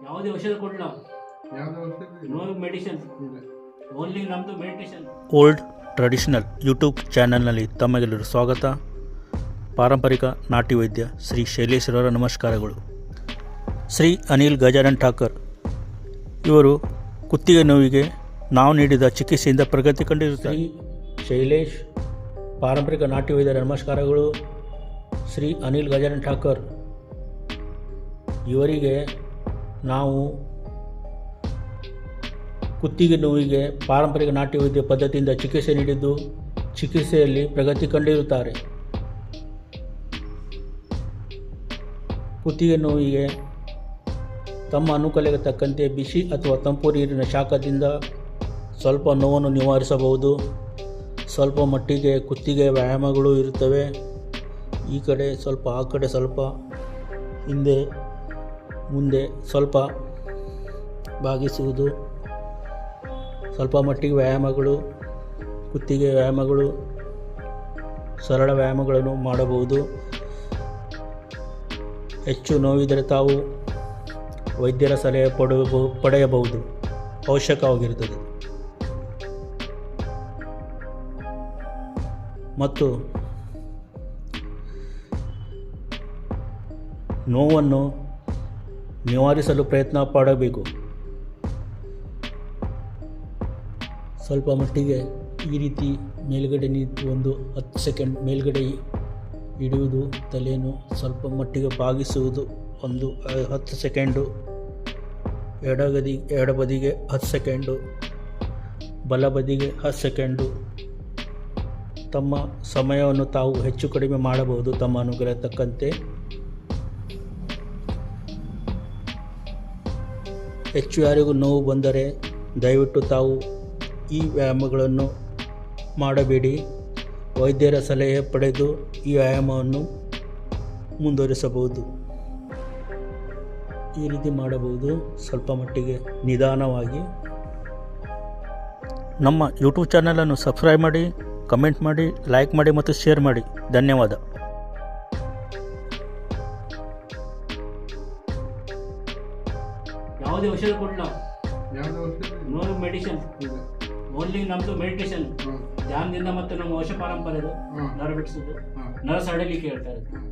ಯಾವುದೇ ಔಷಧ ಕೊಡಲ್ಲ, ಯಾವುದೇ ಔಷಧಿ ನೋ ಮೆಡಿಸಿನ್, ಇಲ್ಲ. ಓನ್ಲಿ ನಮ್ಮದು ಮೆಡಿಟೇಷನ್. ಓಲ್ಡ್ ಟ್ರೆಡಿಷನಲ್ ಯೂಟ್ಯೂಬ್ ಚಾನಲ್ನಲ್ಲಿ ತಮಗೆಲ್ಲರೂ ಸ್ವಾಗತ. ಪಾರಂಪರಿಕ ನಾಟಿ ವೈದ್ಯ ಶ್ರೀ ಶೈಲೇಶ್ವರರ ನಮಸ್ಕಾರಗಳು. ಶ್ರೀ ಅನಿಲ್ ಗಜಾನನ್ ಠಾಕರ್ ಇವರು ಕುತ್ತಿಗೆ ನೋವಿಗೆ ನಾವು ನೀಡಿದ ಚಿಕಿತ್ಸೆಯಿಂದ ಪ್ರಗತಿ ಕಂಡಿರುತ್ತಾರೆ. ಶ್ರೀ ಶೈಲೇಶ್ ಪಾರಂಪರಿಕ ನಾಟಿ ವೈದ್ಯರ ನಮಸ್ಕಾರಗಳು. ಶ್ರೀ ಅನಿಲ್ ಗಜಾನನ್ ಠಾಕರ್ ಇವರಿಗೆ ನಾವು ಕುತ್ತಿಗೆ ನೋವಿಗೆ ಪಾರಂಪರಿಕ ನಾಟಿ ವೈದ್ಯ ಪದ್ಧತಿಯಿಂದ ಚಿಕಿತ್ಸೆ ನೀಡಿದ್ದು ಚಿಕಿತ್ಸೆಯಲ್ಲಿ ಪ್ರಗತಿ ಕಂಡಿರುತ್ತಾರೆ. ಕುತ್ತಿಗೆ ನೋವಿಗೆ ತಮ್ಮ ಅನುಕೂಲಕ್ಕೆ ತಕ್ಕಂತೆ ಬಿಸಿ ಅಥವಾ ತಂಪು ನೀರಿನ ಶಾಖದಿಂದ ಸ್ವಲ್ಪ ನೋವನ್ನು ನಿವಾರಿಸಬಹುದು. ಸ್ವಲ್ಪ ಮಟ್ಟಿಗೆ ಕುತ್ತಿಗೆ ವ್ಯಾಯಾಮಗಳು ಇರುತ್ತವೆ. ಈ ಕಡೆ ಸ್ವಲ್ಪ, ಆ ಕಡೆ ಸ್ವಲ್ಪ, ಹಿಂದೆ ಮುಂದೆ ಸ್ವಲ್ಪ ಭಾಗಿಸುವುದು, ಸ್ವಲ್ಪ ಮಟ್ಟಿಗೆ ವ್ಯಾಯಾಮಗಳು, ಕುತ್ತಿಗೆ ವ್ಯಾಯಾಮಗಳು, ಸರಳ ವ್ಯಾಯಾಮಗಳನ್ನು ಮಾಡಬಹುದು. ಹೆಚ್ಚು ನೋವಿದ್ದರೆ ತಾವು ವೈದ್ಯರ ಸಲಹೆ ಪಡೆಯಬಹುದು, ಅವಶ್ಯಕವಾಗಿರುತ್ತದೆ. ಮತ್ತು ನೋವನ್ನು ನಿವಾರಿಸಲು ಪ್ರಯತ್ನ ಪಡಬೇಕು. ಸ್ವಲ್ಪ ಮಟ್ಟಿಗೆ ಈ ರೀತಿ ಮೇಲ್ಗಡೆ ನಿಂತು ಒಂದು 10 ಸೆಕೆಂಡ್ ಮೇಲ್ಗಡೆ ಹಿಡಿಯುವುದು, ತಲೆಯನ್ನು ಸ್ವಲ್ಪ ಮಟ್ಟಿಗೆ ಬಾಗಿಸುವುದು ಒಂದು 10 ಸೆಕೆಂಡು, ಎಡಬದಿಗೆ 10 ಸೆಕೆಂಡು, ಬಲಬದಿಗೆ 10 ಸೆಕೆಂಡು. ತಮ್ಮ ಸಮಯವನ್ನು ತಾವು ಹೆಚ್ಚು ಕಡಿಮೆ ಮಾಡಬಹುದು ತಮ್ಮ ಅನುಗ್ರಹ ತಕ್ಕಂತೆ. ಹೆಚ್ಚು ಯಾರಿಗೂ ನೋವು ಬಂದರೆ ದಯವಿಟ್ಟು ತಾವು ಈ ವ್ಯಾಯಾಮಗಳನ್ನು ಮಾಡಬೇಡಿ. ವೈದ್ಯರ ಸಲಹೆ ಪಡೆದು ಈ ವ್ಯಾಯಾಮವನ್ನು ಮುಂದುವರಿಸಬಹುದು. ಈ ರೀತಿ ಮಾಡಬಹುದು, ಸ್ವಲ್ಪ ಮಟ್ಟಿಗೆ ನಿಧಾನವಾಗಿ. ನಮ್ಮ ಯೂಟ್ಯೂಬ್ ಚಾನಲನ್ನು ಸಬ್ಸ್ಕ್ರೈಬ್ ಮಾಡಿ, ಕಮೆಂಟ್ ಮಾಡಿ, ಲೈಕ್ ಮಾಡಿ ಮತ್ತು ಶೇರ್ ಮಾಡಿ. ಧನ್ಯವಾದ. ಯಾವುದೇ ಔಷಧ ಕೊಡಲ್ಲ, ಯಾವುದೇ ಔಷಧಿ ನೋ ಮೆಡಿಸಿನ್, ಇಲ್ಲ. ಓನ್ಲಿ ನಮ್ಮದು ಮೆಡಿಟೇಷನ್. ಧ್ಯಾನದಿಂದ ಮತ್ತು ನಮ್ಮ ವಂಶ ಪಾರಂಪರ್ಯದು ಹ್ಮ್. ನರ ಬಿಡಿಸೋದು, ಹ್ಮ್. ನರ ಸಡಲಿಕ್ಕೆ ಹೇಳ್ತಾರೆ. ಹ್ಮ್.